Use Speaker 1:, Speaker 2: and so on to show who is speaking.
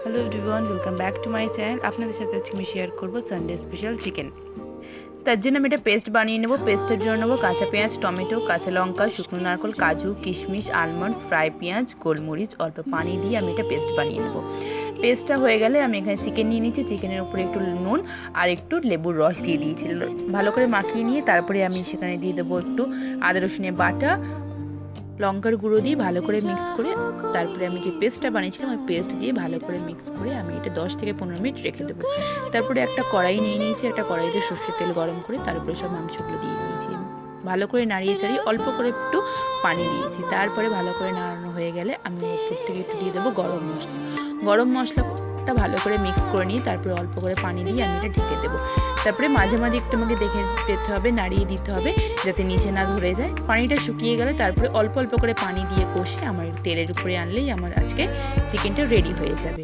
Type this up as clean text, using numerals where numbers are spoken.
Speaker 1: Hello everyone, welcome back to my channel. আপনাদের সাথে আজকে আমি শেয়ার করব সানডে স্পেশাল চিকেন। তার জন্য আমি একটা পেস্ট বানিয়ে নেব। পেস্টের জন্য নেব কাঁচা পেঁয়াজ, টমেটো, কাঁচা লঙ্কা, শুকনো নারকেল, কাজু, কিশমিশ, আলমন্ড, ফ্রাই পেঁয়াজ, গোলমরিচ, অল্প পানি দিয়ে আমি একটা পেস্ট বানিয়ে নেব। পেস্টটা হয়ে গেলে আমি এখানে চিকেন নিয়ে নিচ্ছি। চিকেনের উপরে একটু নুন আর একটু লেবুর রস দিয়ে দিয়েছি। ভালো করে মাখিয়ে নিয়ে তারপরে আমি সেখানে দিয়ে দেবো একটু আদা রসুনের বাটা, লঙ্কার গুঁড়ো দিয়ে ভালো করে মিক্স করে তারপরে আমি যে পেস্টটা বানিয়েছিলাম ওই পেস্ট দিয়ে ভালো করে মিক্স করে আমি এটা 10 থেকে 15 মিনিট রেখে দেবো। তারপরে একটা কড়াই নিয়ে নিয়েছি। একটা কড়াইতে সর্ষের তেল গরম করে তারপরে সব মাংসগুলো দিয়ে দিয়েছি। ভালো করে নাড়িয়ে চাড়িয়ে অল্প করে একটু পানি দিয়েছি। তারপরে ভালো করে নাড়ানো হয়ে গেলে আমি উপর থেকে একটু দিয়ে দেবো গরম মশলা। গরম মশলাটা ভালো করে মিক্স করে নিয়ে তারপরে অল্প করে পানি দিয়ে আমি এটা ঢেকে দেবো। তারপরে মাঝে মাঝে একটু আমাকে দেখে দিতে হবে, নাড়িয়ে দিতে হবে যাতে নিচে না ধরে যায়। পানিটা শুকিয়ে গেলে তারপরে অল্প অল্প করে পানি দিয়ে কষে আমার তেলের উপরে আনলেই আমার আজকে চিকেনটা রেডি হয়ে যাবে।